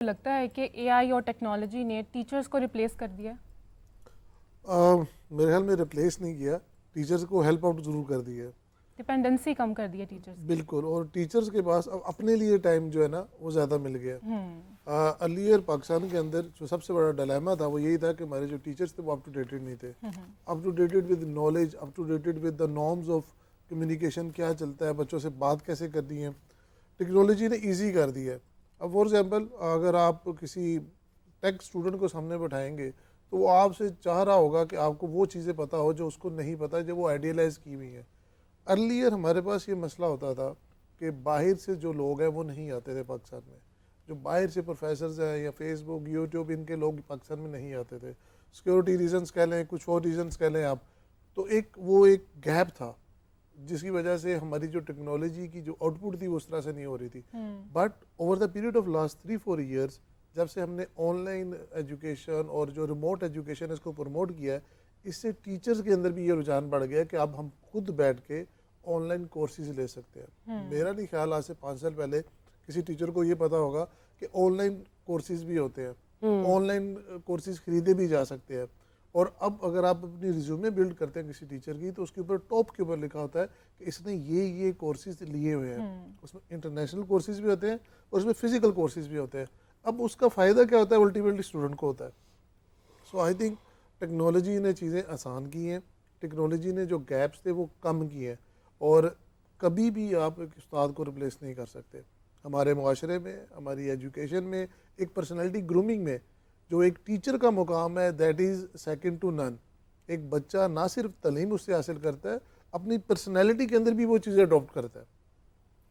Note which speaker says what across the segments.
Speaker 1: لگتا ہے کہ اے آئی اور ٹیکنالوجی نے ٹیچرز کو ریپلیس کر دیا؟
Speaker 2: میرے خیال میں ریپلیس نہیں کیا، ٹیچرز کو ہیلپ آؤٹ ضرور کر دیا ہے،
Speaker 1: ڈپینڈنسی کم کر دی ہے ٹیچرز.
Speaker 2: بالکل. اور ٹیچرز کے پاس اب اپنے لیے ٹائم جو ہے نا وہ زیادہ مل گیا. ارلیئر پاکستان کے اندر جو سب سے بڑا ڈیلیما تھا وہ یہی تھا کہ ہمارے جو ٹیچرز تھے وہ اپ ٹو ڈیٹڈ نہیں تھے، up to dated with knowledge, up to dated with the norms of communication, کیا چلتا ہے، بچوں سے بات کیسے کرنی ہے. ٹیکنالوجی نے ایزی کر دیا ہے. اب فار ایگزامپل اگر آپ کسی ٹیک اسٹوڈنٹ کو سامنے بٹھائیں گے تو وہ آپ سے چاہ رہا ہوگا کہ آپ کو وہ چیزیں پتہ ہو جو اس کو نہیں پتہ، جو وہ آئیڈیلائز کی ہوئی ہیں. ارلیئر ہمارے پاس یہ مسئلہ ہوتا تھا کہ باہر سے جو لوگ ہیں وہ نہیں آتے تھے پاکستان میں، جو باہر سے پروفیسرز ہیں یا فیس بک، یوٹیوب، ان کے لوگ پاکستان میں نہیں آتے تھے. سیکورٹی ریزنز کہہ لیں، کچھ اور ریزنز کہہ لیں آپ، تو وہ ایک گیپ تھا جس کی وجہ سے ہماری جو ٹیکنالوجی کی جو آؤٹ پٹ تھی وہ اس طرح سے نہیں ہو رہی تھی. But over the period of last 3-4 years جب سے ہم نے آن لائن ایجوکیشن اور جو ریموٹ ایجوکیشن اس کو پروموٹ کیا ہے، اس سے ٹیچرز کے اندر بھی یہ رجحان بڑھ گیا کہ اب ہم خود بیٹھ کے آن لائن کورسز لے سکتے ہیں. میرا نہیں خیال آج سے 5 سال پہلے کسی ٹیچر کو یہ پتا ہوگا کہ آن لائن کورسز بھی ہوتے ہیں، آن لائن کورسز خریدے بھی جا سکتے ہیں. اور اب اگر آپ اپنی ریزیومے بلڈ کرتے ہیں کسی ٹیچر کی تو اس کے اوپر ٹاپ کے اوپر لکھا ہوتا ہے کہ اس نے یہ کورسز لیے ہوئے ہیں. اس میں انٹرنیشنل کورسز بھی ہوتے ہیں اور اس میں فزیکل کورسز بھی ہوتے ہیں. اب اس کا فائدہ کیا ہوتا ہے؟ الٹیمیٹلی اسٹوڈنٹ کو ہوتا ہے. سو آئی تھنک ٹیکنالوجی نے چیزیں آسان کی ہیں، ٹیکنالوجی نے جو گیپس تھے وہ کم کیے ہیں، اور کبھی بھی آپ ایک استاد کو ریپلیس نہیں کر سکتے. ہمارے معاشرے میں، ہماری ایجوکیشن میں، ایک پرسنالٹی گرومنگ میں جو ایک ٹیچر کا مقام ہے دیٹ از سیکنڈ ٹو نن. ایک بچہ نہ صرف تعلیم اس سے حاصل کرتا ہے، اپنی پرسنالٹی کے اندر بھی وہ چیزیں اڈاپٹ کرتا ہے.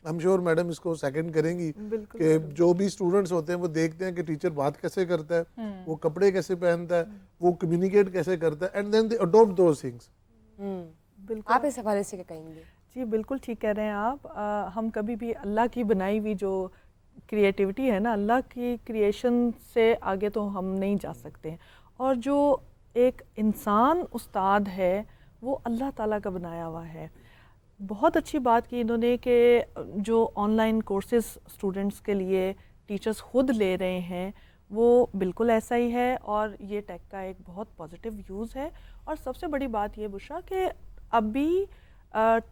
Speaker 2: آئی ایم شیور میڈم اس کو سیکنڈ کریں گی کہ جو بھی اسٹوڈنٹس ہوتے ہیں وہ دیکھتے ہیں کہ ٹیچر بات کیسے کرتا ہے، وہ کپڑے کیسے پہنتا ہے، وہ کمیونیکیٹ کیسے کرتا ہے، and then they adapt those things.
Speaker 3: بالکل. آپ اس حوالے سے کیا کہیں گے؟
Speaker 4: جی بالکل ٹھیک کہہ رہے ہیں آپ. ہم کبھی بھی اللہ کی بنائی ہوئی جو کریٹیوٹی ہے نا، اللہ کی کریشن سے آگے تو ہم نہیں جا سکتے. اور جو ایک انسان استاد ہے وہ اللہ تعالیٰ کا بنایا ہوا ہے. بہت اچھی بات کی انہوں نے کہ جو آن لائن کورسز اسٹوڈنٹس کے لیے ٹیچرز خود لے رہے ہیں وہ بالکل ایسا ہی ہے، اور یہ ٹیک کا ایک بہت پازیٹیو یوز ہے. اور سب سے بڑی بات یہ بشرا کہ ابھی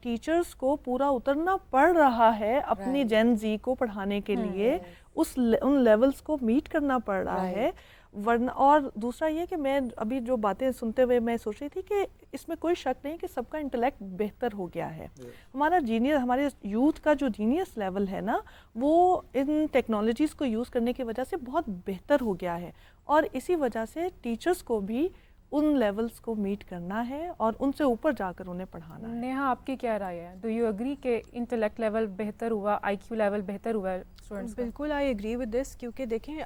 Speaker 4: ٹیچرز کو پورا اترنا پڑ رہا ہے اپنی جین زی کو پڑھانے کے لیے، ان لیولز کو میٹ کرنا پڑ رہا ہے. ورنہ اور دوسرا یہ کہ میں ابھی جو باتیں سنتے ہوئے میں سوچ رہی تھی کہ اس میں کوئی شک نہیں کہ سب کا انٹلیکٹ بہتر ہو گیا ہے. ہمارے یوتھ کا جو جینیس لیول ہے نا وہ ان ٹیکنالوجیز کو یوز کرنے کی وجہ سے بہت بہتر ہو گیا ہے، اور اسی وجہ سے ٹیچرز کو بھی ان لیولز کو میٹ کرنا ہے اور ان سے اوپر جا کر انہیں پڑھانا ہے.
Speaker 1: نیہا آپ کی کیا رائے ہے؟ ڈو یو اگری کہ انٹلیکٹ لیول بہتر ہوا، آئی کیو لیول بہتر ہوا ہے اسٹوڈنٹس کا؟
Speaker 3: بالکل آئی اگری ود دس، کیونکہ دیکھیں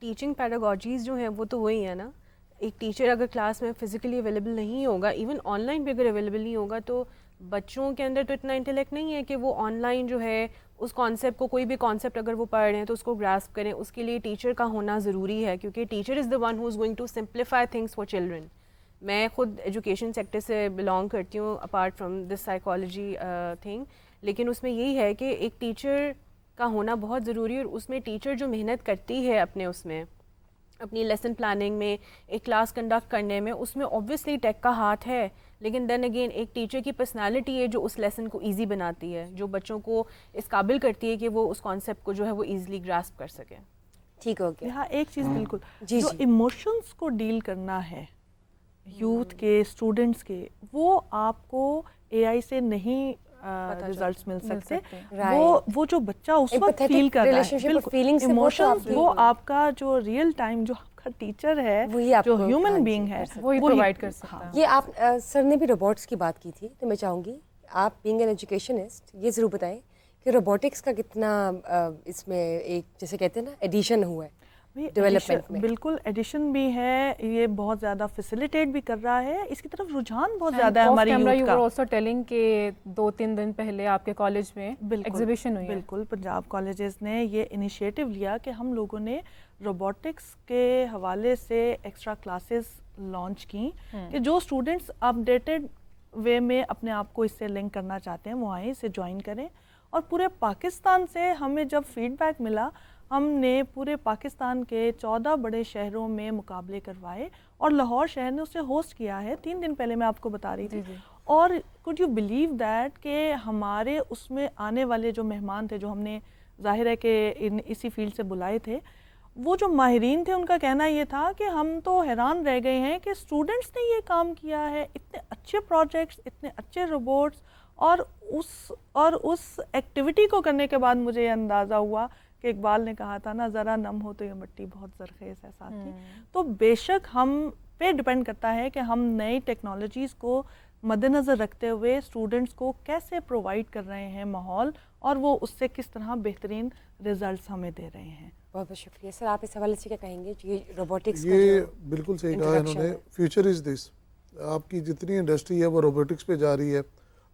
Speaker 3: ٹیچنگ پیڈاگوجیز جو ہیں وہ تو وہی ہیں نا. ایک ٹیچر اگر کلاس میں فزیکلی اویلیبل نہیں ہوگا، ایون آن لائن بھی اگر اویلیبل نہیں ہوگا، تو بچوں کے اندر تو اتنا انٹلیکٹ نہیں ہے کہ وہ آن لائن جو ہے اس کانسیپٹ کو، کوئی بھی کانسیپٹ اگر وہ پڑھ رہے ہیں تو اس کو گراسپ کریں. اس کے لیے ٹیچر کا ہونا ضروری ہے، کیونکہ teacher is the one who is going to simplify things for children. میں خود ایجوکیشن سیکٹر سے بلانگ کرتی ہوں apart from this psychology thing, لیکن اس میں یہی ہے کہ ایک ٹیچر کا ہونا بہت ضروری ہے. اور اس میں ٹیچر جو محنت کرتی ہے اس میں اپنی لیسن پلاننگ میں، ایک کلاس کنڈکٹ کرنے میں، اس میں اوبویسلی ٹیک کا ہاتھ ہے. لیکن دین اگین ایک ٹیچر کی پرسنالٹی ہے جو اس لیسن کو ایزی بناتی ہے، جو بچوں کو اس قابل کرتی ہے کہ وہ اس کانسیپٹ کو جو ہے وہ ایزیلی گراسپ کر سکیں. ٹھیک ہو گیا.
Speaker 4: یہاں ایک چیز بالکل جو ایموشنس کو ڈیل کرنا ہے یوتھ کے، اسٹوڈنٹس کے، وہ آپ کو اے آئی سے نہیں ریزلٹس مل سکتے. وہ جو بچہ اس وقت فیل کر رہا ہے ایموشنز، وہ آپ کا جو ریئل ٹائم جو آپ کا ٹیچر ہے، جو ہیومن بینگ ہے،
Speaker 1: وہی پرووائڈ کر سکتا ہے.
Speaker 3: یہ آپ سر نے بھی روبوٹس کی بات کی تھی، تو میں چاہوں گی آپ بینگ این ایجوکیشنسٹ یہ ضرور بتائیں کہ روبوٹکس کا کتنا اس میں ایک جیسے کہتے ہیں نا ایڈیشن ہوا ہے ڈیولپمنٹ میں.
Speaker 4: بالکل ایڈیشن بھی ہے، یہ بہت زیادہ فیسیلیٹیٹ بھی کر رہا ہے، اس کی طرف رجحان بہت زیادہ ہے ہماری یوتھ کا.
Speaker 1: یو ور آلسو ٹیلنگ کہ 2-3 دن پہلے آپ کے کالج میں ایگزیبیشن ہوئی ہے.
Speaker 4: بالکل پنجاب کالجز نے یہ انیشیٹو لیا کہ ہم لوگوں نے روبوٹکس کے حوالے سے ایکسٹرا کلاسز لانچ کی کہ جو اسٹوڈنٹس اپڈیٹڈ وے میں اپنے آپ کو اس سے لنک کرنا چاہتے ہیں وہ آئیں، اسے جوائن کریں. اور پورے پاکستان سے ہمیں جب فیڈ بیک ملا ہم نے پورے پاکستان کے 14 بڑے شہروں میں مقابلے کروائے اور لاہور شہر نے اسے ہوسٹ کیا ہے 3 دن پہلے، میں آپ کو بتا رہی تھی. اور could you believe that کہ ہمارے اس میں آنے والے جو مہمان تھے جو ہم نے ظاہر ہے کہ اسی فیلڈ سے بلائے تھے، وہ جو ماہرین تھے ان کا کہنا یہ تھا کہ ہم تو حیران رہ گئے ہیں کہ اسٹوڈنٹس نے یہ کام کیا ہے، اتنے اچھے پروجیکٹس، اتنے اچھے روبوٹس، اور اس ایکٹیویٹی کو کرنے کے بعد مجھے یہ اندازہ ہوا کہ اقبال نے کہا تھا نا، ذرا نم ہو تو یہ مٹی بہت زرخیز ہے ساتھی. تو بے شک ہم پہ ڈپینڈ کرتا ہے کہ ہم نئی ٹیکنالوجیز کو مد نظر رکھتے ہوئے اسٹوڈنٹس کو کیسے پرووائڈ کر رہے ہیں ماحول، اور وہ اس سے کس طرح بہترین ریزلٹس ہمیں دے رہے ہیں.
Speaker 5: بہت بہت شکریہ سر. آپ اس حوالے سے کیا کہیں گے؟ یہ روبوٹکس
Speaker 2: یہ بالکل صحیح کہا انہوں نے. فیوچر از دس. آپ کی جتنی انڈسٹری ہے وہ روبوٹکس پہ جا رہی ہے.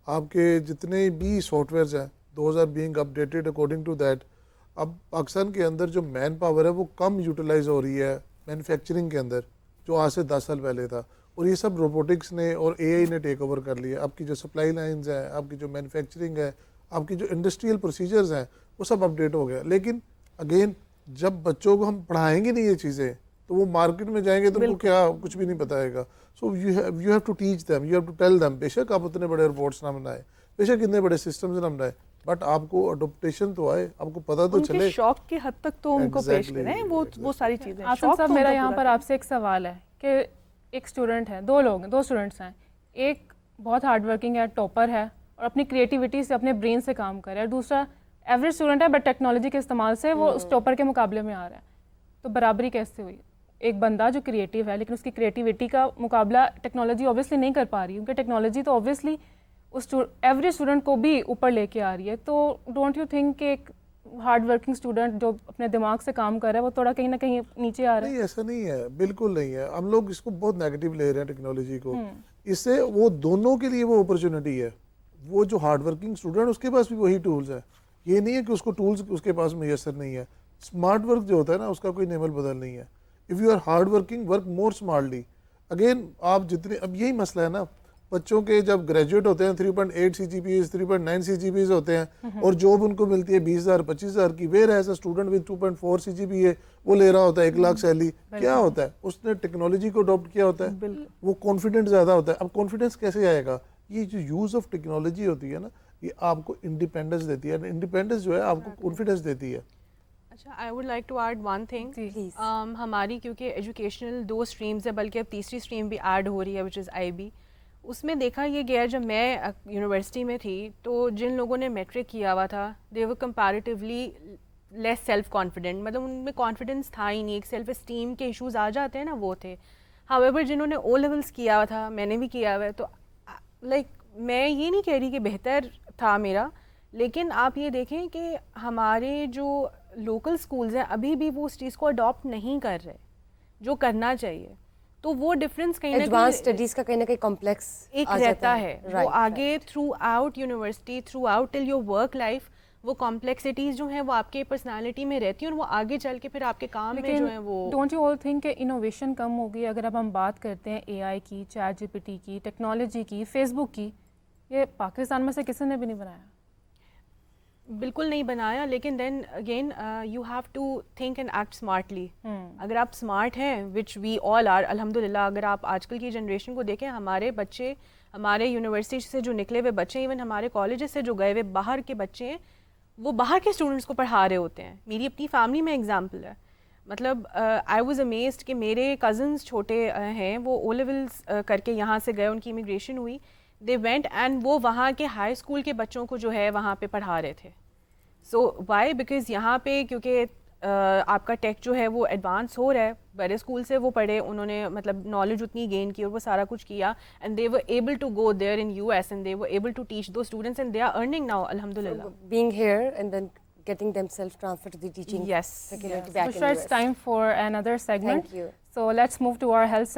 Speaker 2: آپ کے جتنے بھی سافٹ ویئرز ہیں those are being updated according to that. اب پاکستان کے اندر جو مین پاور ہے وہ کم یوٹیلائز ہو رہی ہے مینوفیکچرنگ کے اندر، جو آج سے 10 سال پہلے تھا، اور یہ سب روبوٹکس نے اور اے آئی نے ٹیک اوور کر لیا. آپ کی جو سپلائی لائنز ہیں، آپ کی جو مینوفیکچرنگ ہے، آپ کی جو انڈسٹریل پروسیجرز ہیں، وہ سب اپڈیٹ ہو گیا. لیکن اگین جب بچوں کو ہم پڑھائیں گے نہیں یہ چیزیں تو وہ مارکیٹ میں جائیں گے تو ان کو کیا کچھ بھی نہیں بتائے گا. So you have to teach them, you have to tell them. بے شک آپ اتنے بڑے روبوٹس نہ بنائیں، بے شک اتنے بڑے سسٹمز نہ بنائیں، بٹ آپ کو اڈاپٹیشن تو آئے، آپ کو پتہ تو چلے.
Speaker 4: شوق کی حد تک تو ان کو پیش کریں وہ ساری چیزیں.
Speaker 1: آصف صاحب، میرا یہاں پر آپ سے ایک سوال ہے کہ ایک اسٹوڈنٹ ہے، 2 اسٹوڈنٹس ہیں. ایک بہت ہارڈ ورکنگ ہے، ٹاپر ہے اور اپنی کریٹیوٹی سے اپنے برین سے کام کر رہا ہے، اور دوسرا ایوریج اسٹوڈنٹ ہے بٹ ٹیکنالوجی کے استعمال سے وہ اس ٹاپر کے مقابلے میں آ رہا ہے. تو برابری کیسے ہوئی؟ ایک بندہ جو کریٹیو ہے لیکن اس کی کریٹیوٹی کا مقابلہ ٹیکنالوجی اوبیسلی نہیں کر پا رہی، کیونکہ ٹیکنالوجی تو اوبیسلی اس ایوریج اسٹوڈنٹ کو بھی اوپر لے کے آ رہی ہے. تو ڈونٹ یو تھنک کہ ایک ہارڈ ورکنگ اسٹوڈنٹ جو اپنے دماغ سے کام کر رہا ہے وہ تھوڑا کہیں نہ کہیں نیچے آ رہا ہے؟
Speaker 2: نہیں، ایسا نہیں ہے، بالکل نہیں ہے. ہم لوگ اس کو بہت نیگیٹو لے رہے ہیں ٹیکنالوجی کو. اس سے وہ دونوں کے لیے وہ اپرچونٹی ہے. وہ جو ہارڈ ورکنگ اسٹوڈنٹ اس کے پاس بھی وہی ٹولز ہیں. یہ نہیں ہے کہ اس کو ٹولز اس کے پاس میسر نہیں ہے. اسمارٹ ورک جو ہوتا ہے نا اس کا کوئی نعمت بدل نہیں ہے. If you are hard working, work more smartly. Again آپ جتنے، اب یہی مسئلہ ہے نا، بچوں کے جب گریجویٹ ہوتے ہیں 3.8 CGPAs 3.9 CGPAs ہوتے ہیں اور جاب ان کو ملتی ہے 20,000 25,000 کی. Where as a student with 2.4 CGPA وہ لے رہا ہوتا ہے 1 لاکھ سیلری. کیا ہوتا ہے؟ اس نے ٹیکنالوجی کو اڈاپٹ کیا ہوتا ہے، وہ کانفیڈنٹ زیادہ ہوتا ہے. اب کانفیڈنس کیسے آئے گا؟ یہ جو یوز آف ٹیکنالوجی ہوتی ہے نا، یہ آپ کو انڈیپینڈنس دیتی ہے. انڈیپینڈنس جو ہے آپ کو کانفیڈنس دیتی ہے.
Speaker 3: اچھا، I would like to add one thing. ہماری کیونکہ ایجوکیشنل 2 اسٹریمز ہے، بلکہ اب تیسری اسٹریم بھی ایڈ ہو رہی ہے وچ از IB. اس میں دیکھا یہ گیا، جب میں یونیورسٹی میں تھی تو جن لوگوں نے میٹرک کیا ہوا تھا دے ور کمپیریٹیولی لیس سیلف کانفیڈنٹ، مطلب ان میں کانفیڈنس تھا ہی نہیں. ایک سیلف اسٹیم کے ایشوز آ جاتے ہیں نا، وہ تھے. ہاویور جنہوں نے O لیولس کیا ہوا تھا، میں نے بھی کیا ہوا ہے، تو لائک میں یہ نہیں کہہ رہی کہ بہتر تھا میرا، لیکن آپ یہ دیکھیں کہ ہمارے جو لوکل اسکولز ہیں ابھی بھی وہ اس چیز کو اڈاپٹ نہیں کر رہے جو کرنا چاہیے. تو وہ ڈفرینس کہیں نہ کہیں
Speaker 5: ایڈوانس اسٹڈیز کا کہیں نہ کہیں کمپلیکس
Speaker 3: ایک رہتا ہے. وہ آگے through out university, through out till your work life, وہ کمپلیکسٹیز جو ہیں وہ آپ کے پرسنالٹی میں رہتی ہیں اور وہ آگے چل کے پھر آپ کے کام میں جو ہیں وہ.
Speaker 1: ڈونٹ یو آل تھنک کہ انوویشن کم ہوگی؟ اگر اب ہم بات کرتے ہیں AI کی، چیٹ GPT کی، ٹیکنالوجی کی، فیس بک کی، یہ پاکستان میں سے کسی نے بھی نہیں بنایا.
Speaker 3: بالکل نہیں بنایا، لیکن then again you have to think and act smartly. اگر آپ اسمارٹ ہیں وچ وی آل آر الحمد للہ. اگر آپ آج کل کی جنریشن کو دیکھیں، ہمارے بچے، ہمارے یونیورسٹی سے جو نکلے ہوئے بچے، ایون ہمارے کالجز سے جو گئے ہوئے باہر کے بچے ہیں، وہ باہر کے اسٹوڈنٹس کو پڑھا رہے ہوتے ہیں. میری اپنی فیملی میں ایگزامپل ہے. مطلب آئی واز امیزڈ کہ میرے کزنس چھوٹے ہیں، وہ O لیولس کر کے یہاں سے گئے، ان کی امیگریشن ہوئی، دے وینٹ اینڈ وہ وہاں کے ہائی اسکول کے بچوں کو جو ہے وہاں پہ پڑھا رہے تھے. So why? بیکاز یہاں پہ کیونکہ آپ کا ٹیک جو ہے وہ ایڈوانس ہو رہا ہے. بڑے اسکول سے وہ پڑھے، انہوں نے مطلب نالج اتنی گین کی اور وہ سارا کچھ کیا، and they were able to go there in US and they were able to teach those students and they are earning now الحمد للہ.
Speaker 5: being here and then getting themselves transferred to the teaching
Speaker 3: Yes.
Speaker 5: faculty back in
Speaker 1: Tushar, it's
Speaker 5: US.
Speaker 1: time for another segment.
Speaker 5: Thank you.
Speaker 1: So let's move to our health